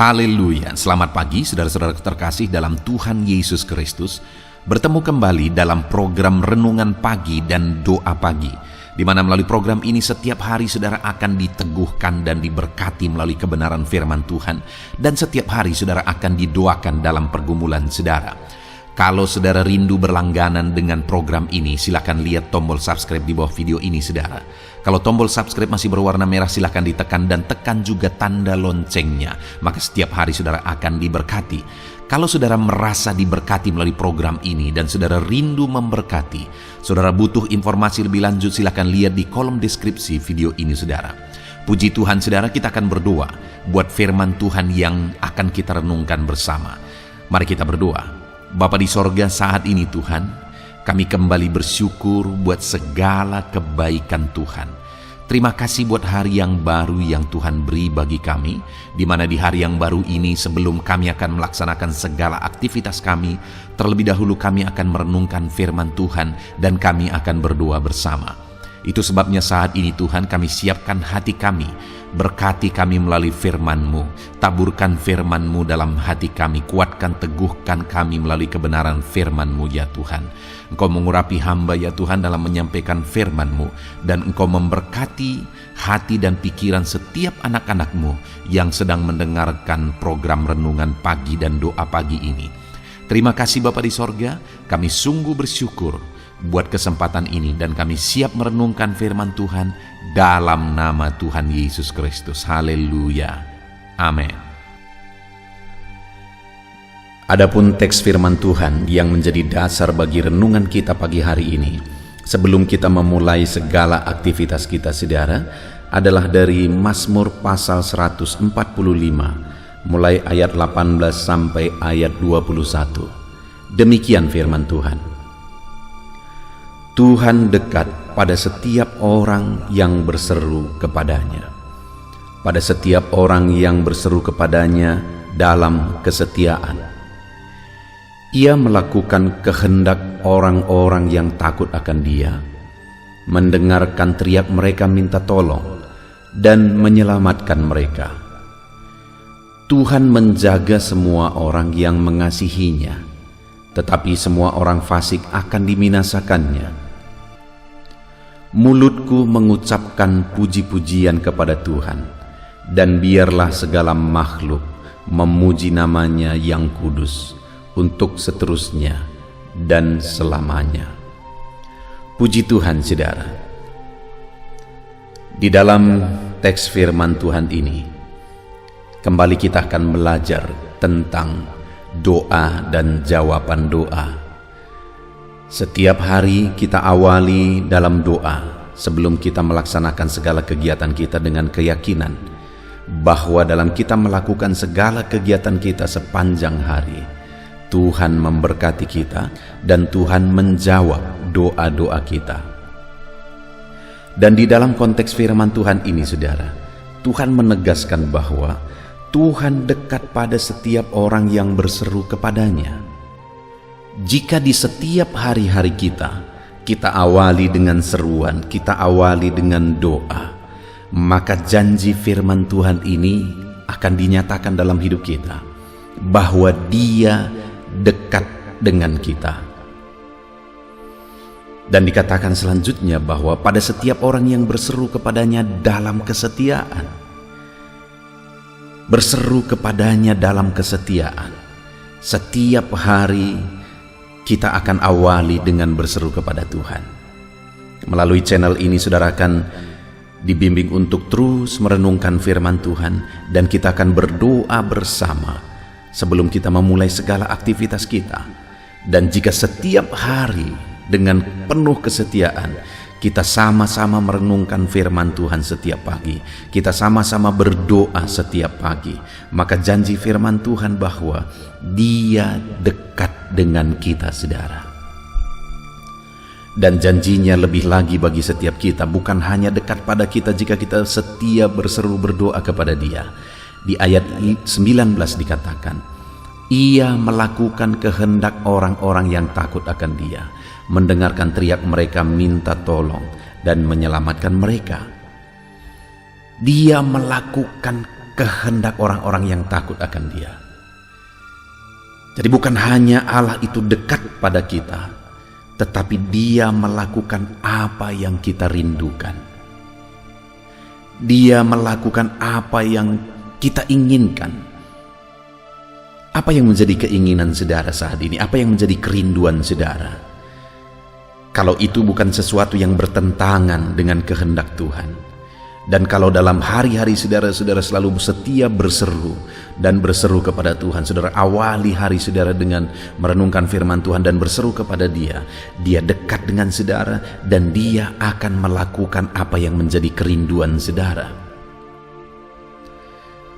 Haleluya, selamat pagi saudara-saudara terkasih dalam Tuhan Yesus Kristus. Bertemu kembali dalam program Renungan Pagi dan Doa Pagi, di mana melalui program ini setiap hari saudara akan diteguhkan dan diberkati melalui kebenaran firman Tuhan. Dan setiap hari saudara akan didoakan dalam pergumulan saudara. Kalau saudara rindu berlangganan dengan program ini, silakan lihat tombol subscribe di bawah video ini saudara. Kalau tombol subscribe masih berwarna merah, silakan ditekan dan tekan juga tanda loncengnya. Maka setiap hari saudara akan diberkati. Kalau saudara merasa diberkati melalui program ini dan saudara rindu memberkati, saudara butuh informasi lebih lanjut, silakan lihat di kolom deskripsi video ini saudara. Puji Tuhan saudara, kita akan berdoa buat firman Tuhan yang akan kita renungkan bersama. Mari kita berdoa. Bapa di sorga, saat ini Tuhan, kami kembali bersyukur buat segala kebaikan Tuhan. Terima kasih buat hari yang baru yang Tuhan beri bagi kami, di mana di hari yang baru ini sebelum kami akan melaksanakan segala aktivitas kami, terlebih dahulu kami akan merenungkan firman Tuhan dan kami akan berdoa bersama. Itu sebabnya saat ini Tuhan kami siapkan hati kami, berkati kami melalui firman-Mu, taburkan firman-Mu dalam hati kami, kuatkan teguhkan kami melalui kebenaran firman-Mu ya Tuhan. Engkau mengurapi hamba ya Tuhan dalam menyampaikan firman-Mu, dan Engkau memberkati hati dan pikiran setiap anak-anak-Mu yang sedang mendengarkan program Renungan Pagi dan Doa Pagi ini. Terima kasih Bapa di sorga, kami sungguh bersyukur buat kesempatan ini dan kami siap merenungkan firman Tuhan dalam nama Tuhan Yesus Kristus. Haleluya. Amin. Adapun teks firman Tuhan yang menjadi dasar bagi renungan kita pagi hari ini, sebelum kita memulai segala aktivitas kita saudara, adalah dari Mazmur pasal 145, mulai ayat 18 sampai ayat 21. Demikian firman Tuhan. Tuhan dekat pada setiap orang yang berseru kepadanya, pada setiap orang yang berseru kepadanya dalam kesetiaan. Ia melakukan kehendak orang-orang yang takut akan Dia, mendengarkan teriak mereka minta tolong, dan menyelamatkan mereka. Tuhan menjaga semua orang yang mengasihinya, tetapi semua orang fasik akan dibinasakannya. Mulutku mengucapkan puji-pujian kepada Tuhan, dan biarlah segala makhluk memuji namanya yang kudus untuk seterusnya dan selamanya. Puji Tuhan saudara. Di dalam teks firman Tuhan ini, kembali kita akan belajar tentang doa dan jawaban doa. Setiap hari kita awali dalam doa sebelum kita melaksanakan segala kegiatan kita dengan keyakinan bahwa dalam kita melakukan segala kegiatan kita sepanjang hari, Tuhan memberkati kita dan Tuhan menjawab doa-doa kita. Dan di dalam konteks firman Tuhan ini saudara, Tuhan menegaskan bahwa Tuhan dekat pada setiap orang yang berseru kepadanya. Jika di setiap hari-hari kita awali dengan seruan, kita awali dengan doa, maka janji firman Tuhan ini akan dinyatakan dalam hidup kita, bahwa Dia dekat dengan kita. Dan dikatakan selanjutnya bahwa pada setiap orang yang berseru kepadanya dalam kesetiaan. Berseru kepadanya dalam kesetiaan. Setiap hari kita akan awali dengan berseru kepada Tuhan. Melalui channel ini saudara akan dibimbing untuk terus merenungkan firman Tuhan, dan kita akan berdoa bersama sebelum kita memulai segala aktivitas kita. Dan jika setiap hari dengan penuh kesetiaan kita sama-sama merenungkan firman Tuhan setiap pagi, kita sama-sama berdoa setiap pagi, maka janji firman Tuhan bahwa Dia dekat dengan kita saudara. Dan janjinya lebih lagi bagi setiap kita, bukan hanya dekat pada kita jika kita setia berseru berdoa kepada Dia. Di ayat 19 dikatakan, Ia melakukan kehendak orang-orang yang takut akan Dia, mendengarkan teriak mereka minta tolong, dan menyelamatkan mereka. Dia melakukan kehendak orang-orang yang takut akan Dia. Jadi bukan hanya Allah itu dekat pada kita, tetapi Dia melakukan apa yang kita rindukan. Dia melakukan apa yang kita inginkan. Apa yang menjadi keinginan saudara saat ini? Apa yang menjadi kerinduan saudara? Kalau itu bukan sesuatu yang bertentangan dengan kehendak Tuhan. Dan kalau dalam hari-hari saudara-saudara selalu setia berseru dan berseru kepada Tuhan, saudara awali hari saudara dengan merenungkan firman Tuhan dan berseru kepada Dia. Dia dekat dengan saudara dan Dia akan melakukan apa yang menjadi kerinduan saudara.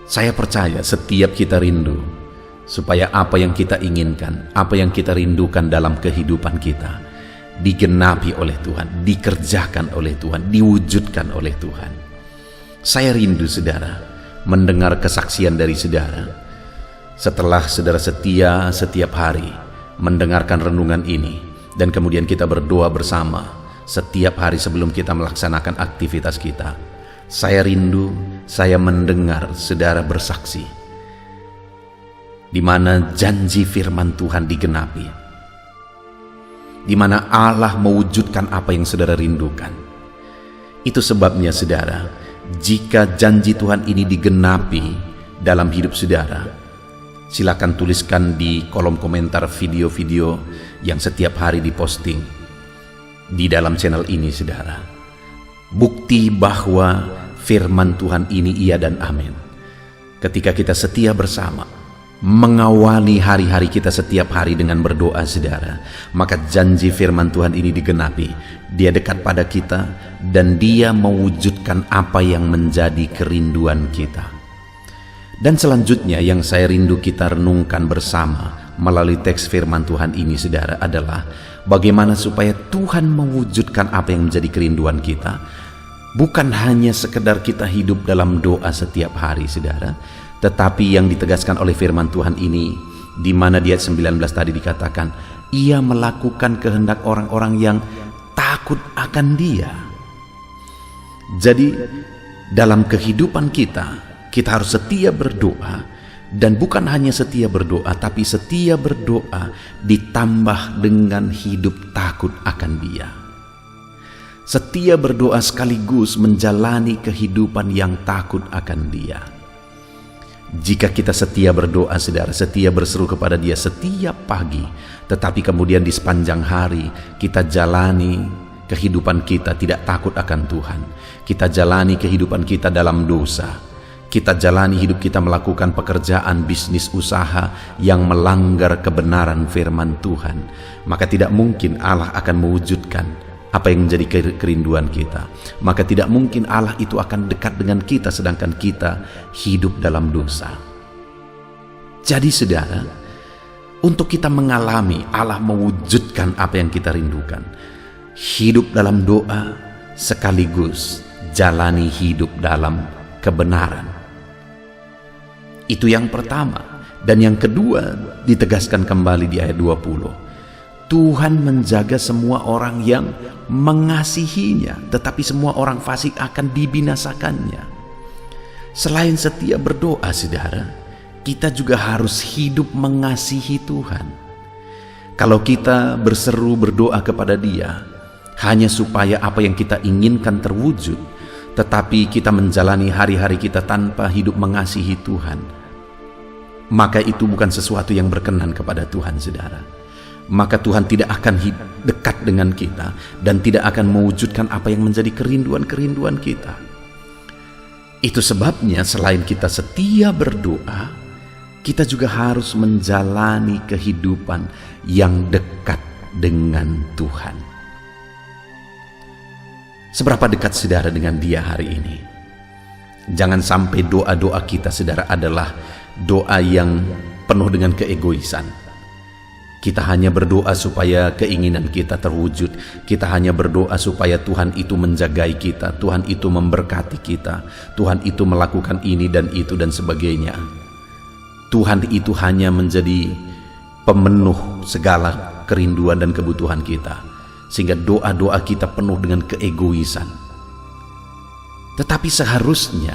Saya percaya setiap kita rindu supaya apa yang kita inginkan, apa yang kita rindukan dalam kehidupan kita digenapi oleh Tuhan, dikerjakan oleh Tuhan, diwujudkan oleh Tuhan. Saya rindu saudara mendengar kesaksian dari saudara setelah saudara setia setiap hari mendengarkan renungan ini, dan kemudian kita berdoa bersama setiap hari sebelum kita melaksanakan aktivitas kita. Saya rindu saya mendengar saudara bersaksi di mana janji firman Tuhan digenapi, di mana Allah mewujudkan apa yang saudara rindukan. Itu sebabnya saudara, jika janji Tuhan ini digenapi dalam hidup saudara, silakan tuliskan di kolom komentar video-video yang setiap hari diposting di dalam channel ini saudara. Bukti bahwa firman Tuhan ini iya dan amin. Ketika kita setia bersama mengawali hari-hari kita setiap hari dengan berdoa saudara, maka janji firman Tuhan ini digenapi. Dia dekat pada kita dan Dia mewujudkan apa yang menjadi kerinduan kita. Dan selanjutnya yang saya rindu kita renungkan bersama melalui teks firman Tuhan ini saudara adalah bagaimana supaya Tuhan mewujudkan apa yang menjadi kerinduan kita. Bukan hanya sekedar kita hidup dalam doa setiap hari saudara, tetapi yang ditegaskan oleh firman Tuhan ini, di mana di ayat 19 tadi dikatakan, Ia melakukan kehendak orang-orang yang takut akan Dia. Jadi dalam kehidupan kita harus setia berdoa, dan bukan hanya setia berdoa, tapi setia berdoa ditambah dengan hidup takut akan Dia. Setia berdoa sekaligus menjalani kehidupan yang takut akan Dia. Jika kita setia berdoa saudara, setia berseru kepada Dia setiap pagi, tetapi kemudian di sepanjang hari kita jalani kehidupan kita tidak takut akan Tuhan, kita jalani kehidupan kita dalam dosa, kita jalani hidup kita melakukan pekerjaan bisnis usaha yang melanggar kebenaran firman Tuhan, maka tidak mungkin Allah akan mewujudkan apa yang menjadi kerinduan kita. Maka tidak mungkin Allah itu akan dekat dengan kita sedangkan kita hidup dalam dosa. Jadi saudara, untuk kita mengalami Allah mewujudkan apa yang kita rindukan, hidup dalam doa sekaligus jalani hidup dalam kebenaran. Itu yang pertama. Dan yang kedua ditegaskan kembali di ayat 20. Tuhan menjaga semua orang yang mengasihinya, tetapi semua orang fasik akan dibinasakannya. Selain setia berdoa saudara, kita juga harus hidup mengasihi Tuhan. Kalau kita berseru berdoa kepada Dia hanya supaya apa yang kita inginkan terwujud, tetapi kita menjalani hari-hari kita tanpa hidup mengasihi Tuhan, maka itu bukan sesuatu yang berkenan kepada Tuhan saudara. Maka Tuhan tidak akan dekat dengan kita dan tidak akan mewujudkan apa yang menjadi kerinduan-kerinduan kita. Itu sebabnya selain kita setia berdoa, kita juga harus menjalani kehidupan yang dekat dengan Tuhan. Seberapa dekat saudara dengan Dia hari ini? Jangan sampai doa-doa kita saudara adalah doa yang penuh dengan keegoisan. Kita hanya berdoa supaya keinginan kita terwujud. Kita hanya berdoa supaya Tuhan itu menjagai kita, Tuhan itu memberkati kita, Tuhan itu melakukan ini dan itu dan sebagainya. Tuhan itu hanya menjadi pemenuh segala kerinduan dan kebutuhan kita, sehingga doa-doa kita penuh dengan keegoisan. Tetapi seharusnya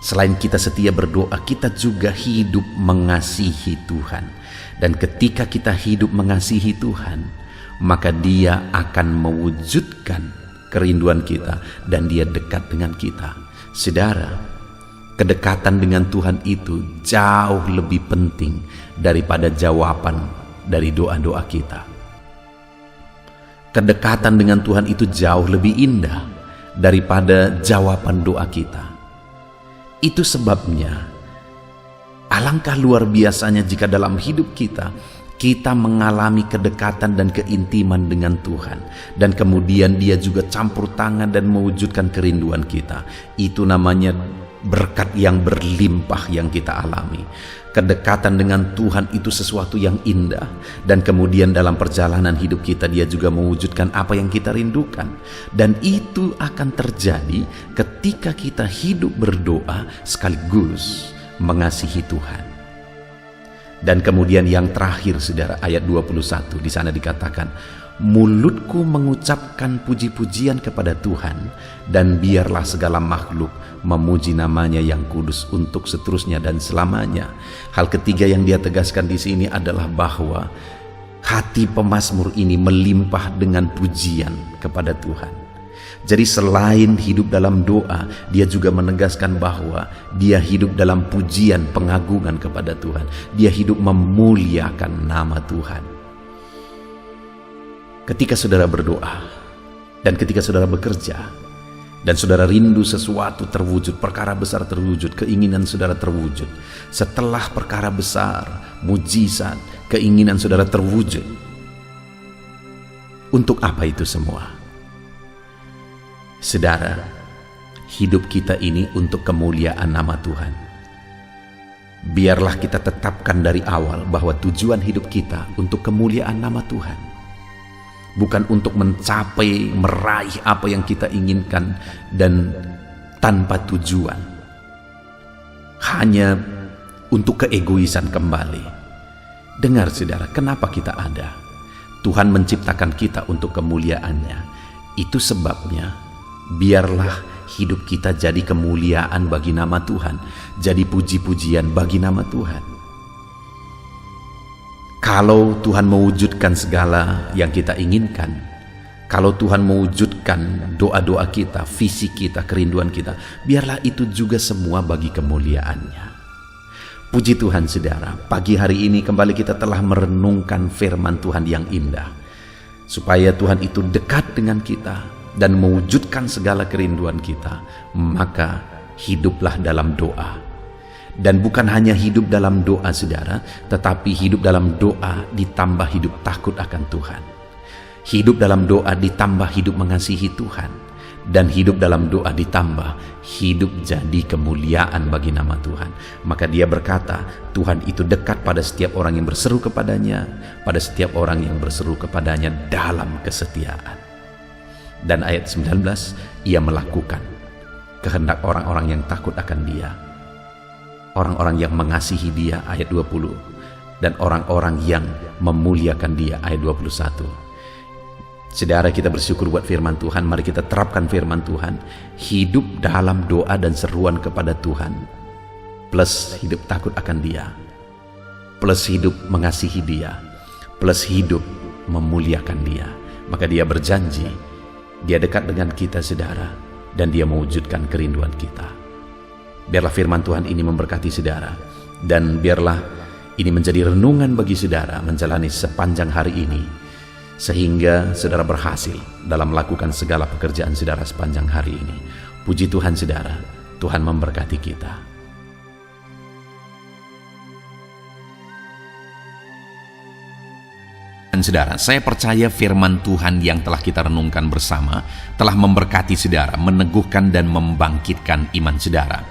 Selain kita setia berdoa, kita juga hidup mengasihi Tuhan. Dan ketika kita hidup mengasihi Tuhan, maka Dia akan mewujudkan kerinduan kita dan Dia dekat dengan kita. Saudara, kedekatan dengan Tuhan itu jauh lebih penting daripada jawaban dari doa-doa kita. Kedekatan dengan Tuhan itu jauh lebih indah daripada jawaban doa kita. Itu sebabnya alangkah luar biasanya jika dalam hidup kita mengalami kedekatan dan keintiman dengan Tuhan, dan kemudian Dia juga campur tangan dan mewujudkan kerinduan kita. Itu namanya berkat yang berlimpah yang kita alami. Kedekatan dengan Tuhan itu sesuatu yang indah, dan kemudian dalam perjalanan hidup kita Dia juga mewujudkan apa yang kita rindukan. Dan itu akan terjadi ketika kita hidup berdoa sekaligus mengasihi Tuhan. Dan kemudian yang terakhir, saudara, ayat 21 di sana dikatakan, mulutku mengucapkan puji-pujian kepada Tuhan, dan biarlah segala makhluk memuji namanya yang kudus untuk seterusnya dan selamanya. Hal ketiga yang dia tegaskan di sini adalah bahwa hati pemazmur ini melimpah dengan pujian kepada Tuhan. Jadi selain hidup dalam doa, dia juga menegaskan bahwa dia hidup dalam pujian pengagungan kepada Tuhan. Dia hidup memuliakan nama Tuhan. Ketika saudara berdoa dan ketika saudara bekerja dan saudara rindu sesuatu terwujud, perkara besar terwujud, keinginan saudara terwujud, setelah perkara besar, mujizat, keinginan saudara terwujud, untuk apa itu semua? Saudara, hidup kita ini untuk kemuliaan nama Tuhan. Biarlah kita tetapkan dari awal bahwa tujuan hidup kita untuk kemuliaan nama Tuhan, bukan untuk mencapai, meraih apa yang kita inginkan dan tanpa tujuan, hanya untuk keegoisan kembali. Dengar saudara, kenapa kita ada? Tuhan menciptakan kita untuk kemuliaannya. Itu sebabnya biarlah hidup kita jadi kemuliaan bagi nama Tuhan, jadi puji-pujian bagi nama Tuhan. Kalau Tuhan mewujudkan segala yang kita inginkan, kalau Tuhan mewujudkan doa-doa kita, visi kita, kerinduan kita, biarlah itu juga semua bagi kemuliaannya. Puji Tuhan saudara, pagi hari ini kembali kita telah merenungkan firman Tuhan yang indah, supaya Tuhan itu dekat dengan kita dan mewujudkan segala kerinduan kita. Maka hiduplah dalam doa. Dan bukan hanya hidup dalam doa saudara, tetapi hidup dalam doa ditambah hidup takut akan Tuhan. Hidup dalam doa ditambah hidup mengasihi Tuhan. Dan hidup dalam doa ditambah hidup jadi kemuliaan bagi nama Tuhan. Maka dia berkata, Tuhan itu dekat pada setiap orang yang berseru kepadanya, pada setiap orang yang berseru kepadanya dalam kesetiaan. Dan ayat 19, ia melakukan kehendak orang-orang yang takut akan dia, orang-orang yang mengasihi dia, ayat 20, dan orang-orang yang memuliakan dia, ayat 21. Saudara, kita bersyukur buat firman Tuhan. Mari kita terapkan firman Tuhan, hidup dalam doa dan seruan kepada Tuhan, plus hidup takut akan dia, plus hidup mengasihi dia, plus hidup memuliakan dia. Maka dia berjanji, dia dekat dengan kita saudara, dan dia mewujudkan kerinduan kita. Biarlah firman Tuhan ini memberkati saudara, dan biarlah ini menjadi renungan bagi saudara menjalani sepanjang hari ini, sehingga saudara berhasil dalam melakukan segala pekerjaan saudara sepanjang hari ini. Puji Tuhan saudara, Tuhan memberkati kita. Dan saudara, saya percaya firman Tuhan yang telah kita renungkan bersama telah memberkati saudara, meneguhkan dan membangkitkan iman saudara.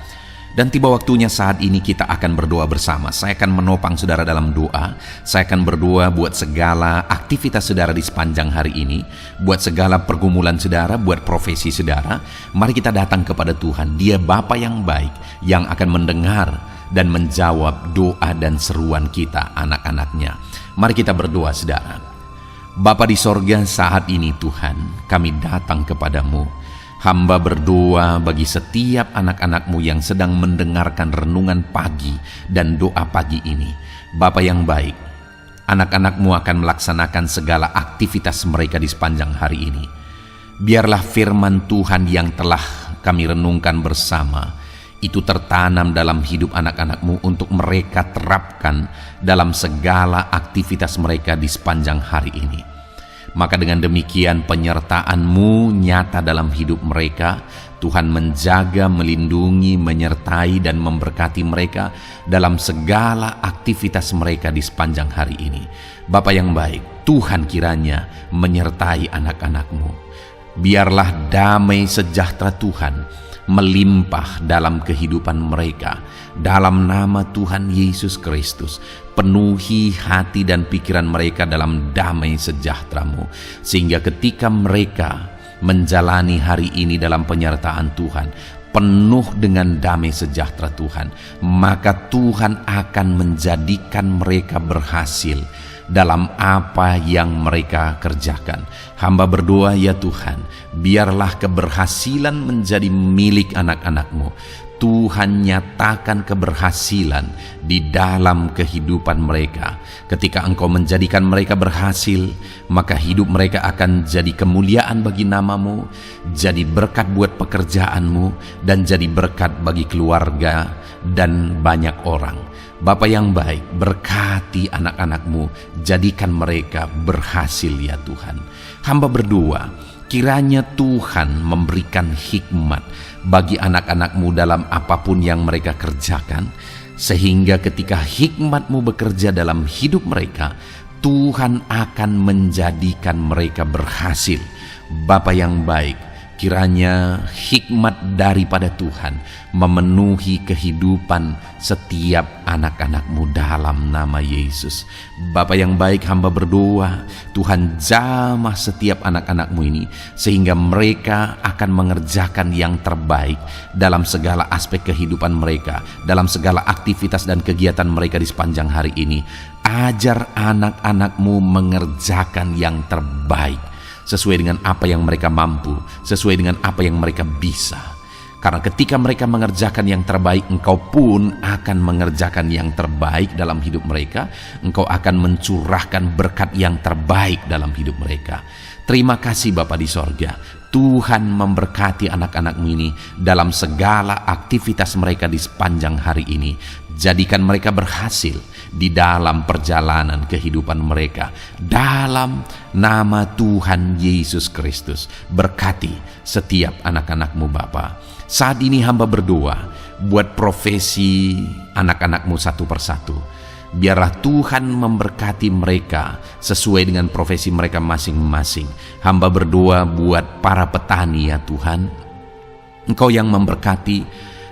Dan tiba waktunya saat ini kita akan berdoa bersama. Saya akan menopang saudara dalam doa. Saya akan berdoa buat segala aktivitas saudara di sepanjang hari ini, buat segala pergumulan saudara, buat profesi saudara. Mari kita datang kepada Tuhan. Dia Bapa yang baik, yang akan mendengar dan menjawab doa dan seruan kita, anak-anaknya. Mari kita berdoa saudara. Bapa di sorga, saat ini Tuhan, kami datang kepadamu. Hamba berdoa bagi setiap anak-anak-Mu yang sedang mendengarkan renungan pagi dan doa pagi ini. Bapa yang baik, anak-anak-Mu akan melaksanakan segala aktivitas mereka di sepanjang hari ini. Biarlah firman Tuhan yang telah kami renungkan bersama itu tertanam dalam hidup anak-anak-Mu untuk mereka terapkan dalam segala aktivitas mereka di sepanjang hari ini. Maka dengan demikian penyertaan-Mu nyata dalam hidup mereka. Tuhan menjaga, melindungi, menyertai dan memberkati mereka dalam segala aktivitas mereka di sepanjang hari ini. Bapa yang baik, Tuhan kiranya menyertai anak-anak-Mu. Biarlah damai sejahtera Tuhan melimpah dalam kehidupan mereka. Dalam nama Tuhan Yesus Kristus, penuhi hati dan pikiran mereka dalam damai sejahtera-Mu, sehingga ketika mereka menjalani hari ini dalam penyertaan Tuhan, penuh dengan damai sejahtera Tuhan, maka Tuhan akan menjadikan mereka berhasil dalam apa yang mereka kerjakan. Hamba berdoa ya Tuhan, biarlah keberhasilan menjadi milik anak-anak-Mu. Tuhan nyatakan keberhasilan di dalam kehidupan mereka. Ketika Engkau menjadikan mereka berhasil, maka hidup mereka akan jadi kemuliaan bagi nama-Mu, jadi berkat buat pekerjaan-Mu, dan jadi berkat bagi keluarga dan banyak orang. Bapa yang baik, berkati anak-anak-Mu, jadikan mereka berhasil ya Tuhan. Hamba berdoa, kiranya Tuhan memberikan hikmat bagi anak-anak-Mu dalam apapun yang mereka kerjakan, sehingga ketika hikmat-Mu bekerja dalam hidup mereka, Tuhan akan menjadikan mereka berhasil. Bapa yang baik, kiranya hikmat daripada Tuhan memenuhi kehidupan setiap anak-anak-Mu dalam nama Yesus. Bapa yang baik, hamba berdoa, Tuhan jamah setiap anak-anak-Mu ini, sehingga mereka akan mengerjakan yang terbaik dalam segala aspek kehidupan mereka, dalam segala aktivitas dan kegiatan mereka di sepanjang hari ini. Ajar anak-anak-Mu mengerjakan yang terbaik, sesuai dengan apa yang mereka mampu, sesuai dengan apa yang mereka bisa. Karena ketika mereka mengerjakan yang terbaik, Engkau pun akan mengerjakan yang terbaik dalam hidup mereka. Engkau akan mencurahkan berkat yang terbaik dalam hidup mereka. Terima kasih Bapa di sorga. Tuhan memberkati anak-anak-Mu ini dalam segala aktivitas mereka di sepanjang hari ini. Jadikan mereka berhasil di dalam perjalanan kehidupan mereka. Dalam nama Tuhan Yesus Kristus, berkati setiap anak-anak-Mu Bapa. Saat ini hamba berdoa buat profesi anak-anak-Mu satu persatu. Biarlah Tuhan memberkati mereka sesuai dengan profesi mereka masing-masing. Hamba berdoa buat para petani ya Tuhan. Engkau yang memberkati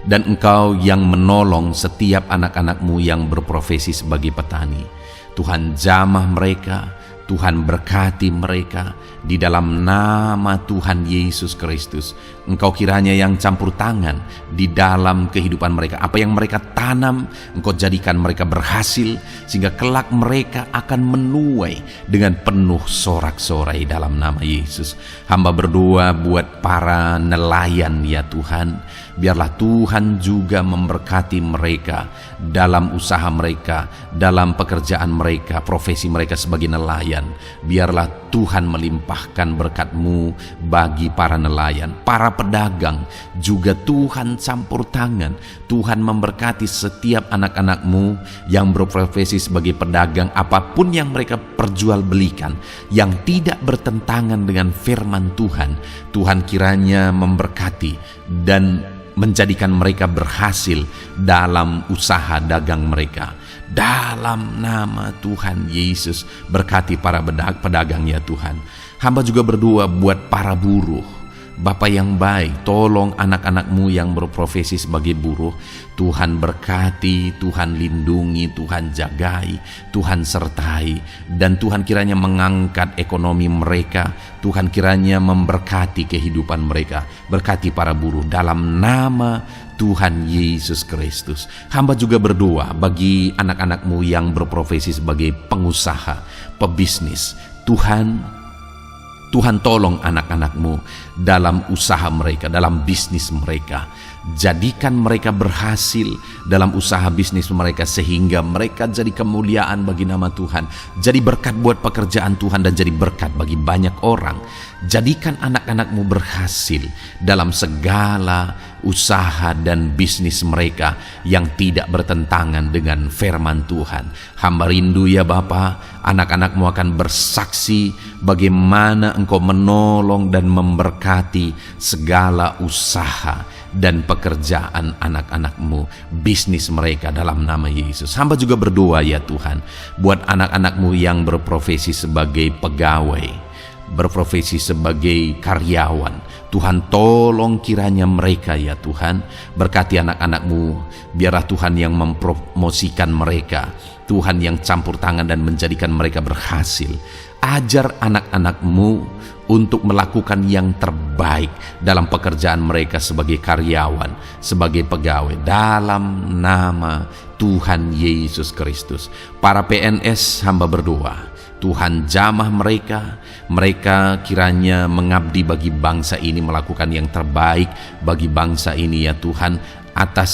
dan Engkau yang menolong setiap anak-anak-Mu yang berprofesi sebagai petani. Tuhan jamah mereka, Tuhan berkati mereka di dalam nama Tuhan Yesus Kristus. Engkau kiranya yang campur tangan di dalam kehidupan mereka. Apa yang mereka tanam, Engkau jadikan mereka berhasil, sehingga kelak mereka akan menuai dengan penuh sorak-sorai dalam nama Yesus. Hamba berdoa buat para nelayan ya Tuhan. Biarlah Tuhan juga memberkati mereka dalam usaha mereka, dalam pekerjaan mereka, profesi mereka sebagai nelayan. Biarlah Tuhan melimpahkan berkat-Mu bagi para nelayan, para pedagang juga Tuhan campur tangan. Tuhan memberkati setiap anak-anak-Mu yang berprofesi sebagai pedagang, apapun yang mereka perjualbelikan yang tidak bertentangan dengan firman Tuhan. Tuhan kiranya memberkati dan menjadikan mereka berhasil dalam usaha dagang mereka. Dalam nama Tuhan Yesus, berkati para pedagang ya Tuhan. Hamba juga berdoa buat para buruh. Bapa yang baik, tolong anak-anak-Mu yang berprofesi sebagai buruh. Tuhan berkati, Tuhan lindungi, Tuhan jagai, Tuhan sertai. Dan Tuhan kiranya mengangkat ekonomi mereka. Tuhan kiranya memberkati kehidupan mereka. Berkati para buruh dalam nama Tuhan Yesus Kristus. Hamba juga berdoa bagi anak-anak-Mu yang berprofesi sebagai pengusaha, pebisnis. Tuhan, Tuhan tolong anak-anak-Mu dalam usaha mereka, dalam bisnis mereka. Jadikan mereka berhasil dalam usaha bisnis mereka sehingga mereka jadi kemuliaan bagi nama Tuhan. Jadi berkat buat pekerjaan Tuhan dan jadi berkat bagi banyak orang. Jadikan anak-anak-Mu berhasil dalam segala usaha dan bisnis mereka yang tidak bertentangan dengan firman Tuhan. Hamba rindu ya Bapa, anak-anak-Mu akan bersaksi bagaimana Engkau menolong dan memberkati segala usaha dan pekerjaan anak-anak-Mu, bisnis mereka dalam nama Yesus. Hamba juga berdoa ya Tuhan, buat anak-anak-Mu yang berprofesi sebagai pegawai, berprofesi sebagai karyawan. Tuhan tolong kiranya mereka ya Tuhan, berkati anak-anak-Mu, biarlah Tuhan yang mempromosikan mereka, Tuhan yang campur tangan dan menjadikan mereka berhasil. Ajar anak-anak-Mu untuk melakukan yang terbaik dalam pekerjaan mereka sebagai karyawan, sebagai pegawai, dalam nama Tuhan Yesus Kristus. Para PNS hamba berdoa, Tuhan jamah mereka, mereka kiranya mengabdi bagi bangsa ini, melakukan yang terbaik bagi bangsa ini ya Tuhan, atas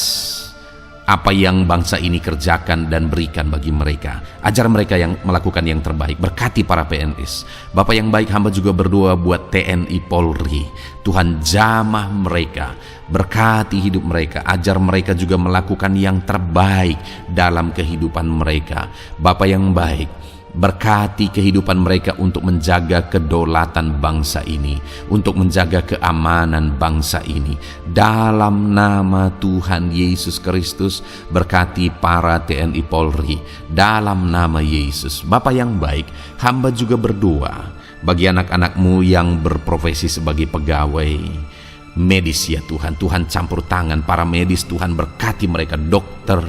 apa yang bangsa ini kerjakan dan berikan bagi mereka. Ajar mereka yang melakukan yang terbaik. Berkati para PNS. Bapak yang baik, hamba juga berdoa buat TNI Polri. Tuhan jamah mereka, berkati hidup mereka, ajar mereka juga melakukan yang terbaik dalam kehidupan mereka. Bapak yang baik, berkati kehidupan mereka untuk menjaga kedaulatan bangsa ini, untuk menjaga keamanan bangsa ini. Dalam nama Tuhan Yesus Kristus, berkati para TNI Polri, dalam nama Yesus. Bapa yang baik, hamba juga berdoa bagi anak-anak-Mu yang berprofesi sebagai pegawai medis ya Tuhan. Tuhan campur tangan para medis, Tuhan berkati mereka, dokter,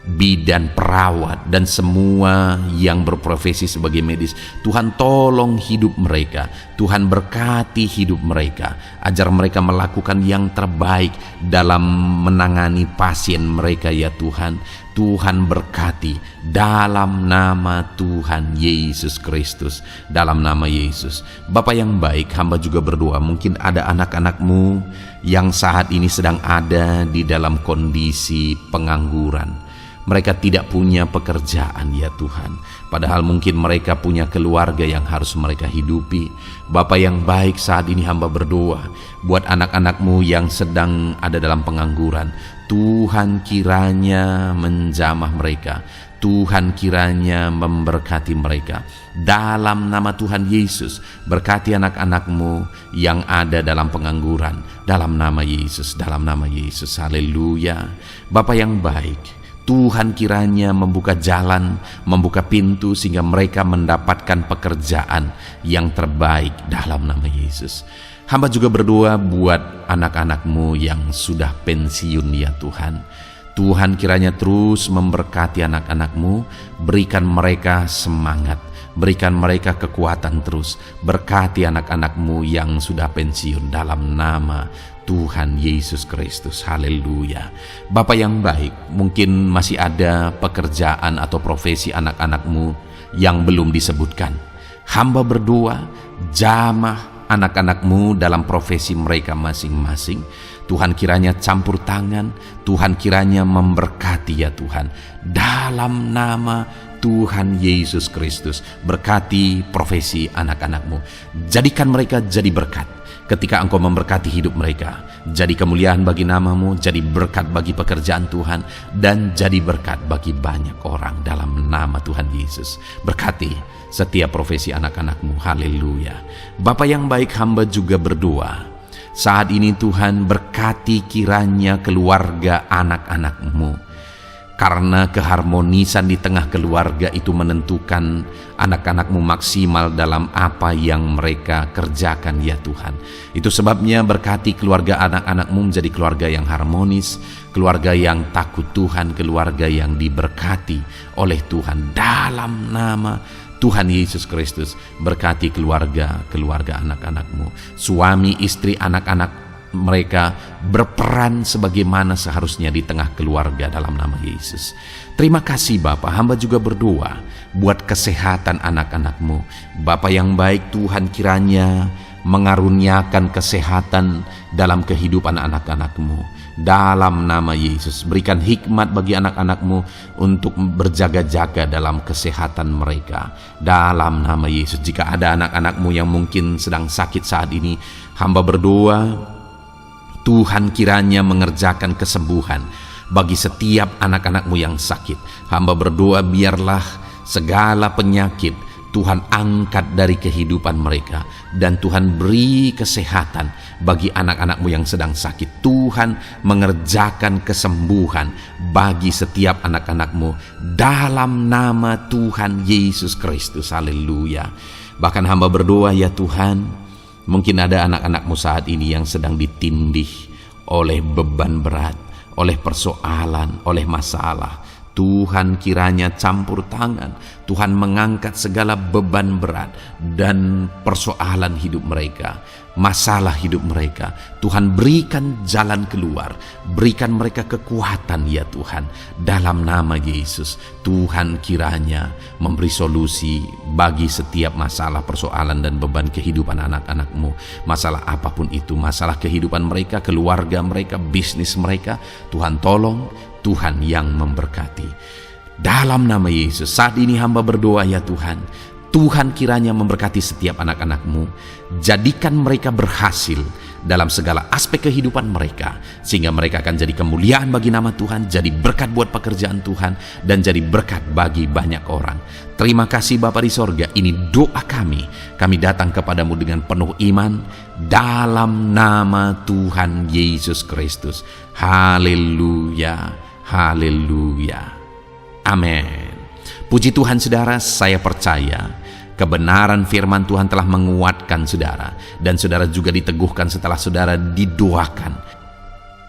bidan, perawat, dan semua yang berprofesi sebagai medis. Tuhan tolong hidup mereka, Tuhan berkati hidup mereka, ajar mereka melakukan yang terbaik dalam menangani pasien mereka ya Tuhan. Tuhan berkati dalam nama Tuhan Yesus Kristus, dalam nama Yesus. Bapa yang baik, hamba juga berdoa, mungkin ada anak-anak-Mu yang saat ini sedang ada di dalam kondisi pengangguran. Mereka tidak punya pekerjaan ya Tuhan, padahal mungkin mereka punya keluarga yang harus mereka hidupi. Bapa yang baik, saat ini hamba berdoa buat anak-anak-Mu yang sedang ada dalam pengangguran. Tuhan kiranya menjamah mereka, Tuhan kiranya memberkati mereka. Dalam nama Tuhan Yesus, berkati anak-anak-Mu yang ada dalam pengangguran, dalam nama Yesus, dalam nama Yesus. Haleluya. Bapa yang baik, Tuhan kiranya membuka jalan, membuka pintu sehingga mereka mendapatkan pekerjaan yang terbaik dalam nama Yesus. Hamba juga berdoa buat anak-anak-Mu yang sudah pensiun ya Tuhan. Tuhan kiranya terus memberkati anak-anak-Mu, berikan mereka semangat, berikan mereka kekuatan terus. Berkati anak-anak-Mu yang sudah pensiun dalam nama Tuhan Yesus Kristus. Haleluya. Bapa yang baik, mungkin masih ada pekerjaan atau profesi anak-anak-Mu yang belum disebutkan. Hamba berdoa, jamah anak-anak-Mu dalam profesi mereka masing-masing. Tuhan kiranya campur tangan, Tuhan kiranya memberkati ya Tuhan. Dalam nama Tuhan Yesus Kristus, berkati profesi anak-anak-Mu. Jadikan mereka jadi berkat ketika Engkau memberkati hidup mereka. Jadi kemuliaan bagi nama-Mu, jadi berkat bagi pekerjaan Tuhan, dan jadi berkat bagi banyak orang dalam nama Tuhan Yesus. Berkati setiap profesi anak-anak-Mu. Haleluya. Bapa yang baik, hamba juga berdoa saat ini Tuhan, berkati kiranya keluarga anak-anak-Mu. Karena keharmonisan di tengah keluarga itu menentukan anak-anak-Mu maksimal dalam apa yang mereka kerjakan ya Tuhan. Itu sebabnya berkati keluarga anak-anak-Mu menjadi keluarga yang harmonis, keluarga yang takut Tuhan, keluarga yang diberkati oleh Tuhan. Dalam nama Tuhan Yesus Kristus, berkati keluarga anak-anak-Mu. Suami, istri, anak-anak mereka berperan sebagaimana seharusnya di tengah keluarga dalam nama Yesus. Terima kasih Bapa, hamba juga berdoa buat kesehatan anak-anak-Mu. Bapa yang baik, Tuhan kiranya mengaruniakan kesehatan dalam kehidupan anak-anak-Mu. Dalam nama Yesus, berikan hikmat bagi anak-anak-Mu untuk berjaga-jaga dalam kesehatan mereka. Dalam nama Yesus, jika ada anak-anak-Mu yang mungkin sedang sakit saat ini, hamba berdoa, Tuhan kiranya mengerjakan kesembuhan bagi setiap anak-anak-Mu yang sakit. Hamba berdoa, biarlah segala penyakit Tuhan angkat dari kehidupan mereka, dan Tuhan beri kesehatan bagi anak-anak-Mu yang sedang sakit. Tuhan mengerjakan kesembuhan bagi setiap anak-anak-Mu dalam nama Tuhan Yesus Kristus. Haleluya. Bahkan hamba berdoa, ya Tuhan, mungkin ada anak-anak-Mu saat ini yang sedang ditindih oleh beban berat, oleh persoalan, oleh masalah. Tuhan kiranya campur tangan, Tuhan mengangkat segala beban berat dan persoalan hidup mereka, masalah hidup mereka. Tuhan berikan jalan keluar, berikan mereka kekuatan ya Tuhan. Dalam nama Yesus, Tuhan kiranya memberi solusi bagi setiap masalah, persoalan dan beban kehidupan anak-anak-Mu. Masalah apapun itu, masalah kehidupan mereka, keluarga mereka, bisnis mereka, Tuhan tolong, Tuhan yang memberkati. Dalam nama Yesus, saat ini hamba berdoa ya Tuhan, Tuhan kiranya memberkati setiap anak-anak-Mu, jadikan mereka berhasil dalam segala aspek kehidupan mereka, sehingga mereka akan jadi kemuliaan bagi nama Tuhan, jadi berkat buat pekerjaan Tuhan, dan jadi berkat bagi banyak orang. Terima kasih Bapa di sorga, ini doa kami datang kepadamu dengan penuh iman, dalam nama Tuhan Yesus Kristus. Haleluya, haleluya, amin. Puji Tuhan saudara, saya percaya kebenaran firman Tuhan telah menguatkan saudara, dan saudara juga diteguhkan setelah saudara didoakan.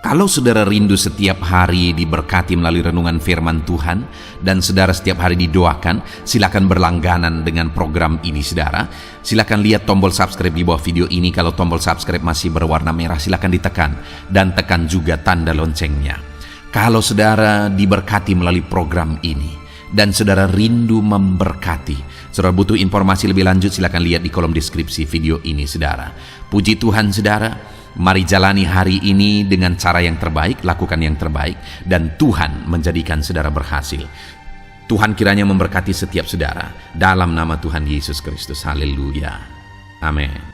Kalau saudara rindu setiap hari diberkati melalui renungan firman Tuhan, dan saudara setiap hari didoakan, silakan berlangganan dengan program ini saudara. Silakan lihat tombol subscribe di bawah video ini. Kalau tombol subscribe masih berwarna merah, silakan ditekan, dan tekan juga tanda loncengnya. Kalau saudara diberkati melalui program ini, dan saudara rindu memberkati, saudara butuh informasi lebih lanjut, silakan lihat di kolom deskripsi video ini saudara. Puji Tuhan saudara, mari jalani hari ini dengan cara yang terbaik, lakukan yang terbaik, dan Tuhan menjadikan saudara berhasil. Tuhan kiranya memberkati setiap saudara dalam nama Tuhan Yesus Kristus. Haleluya, amin.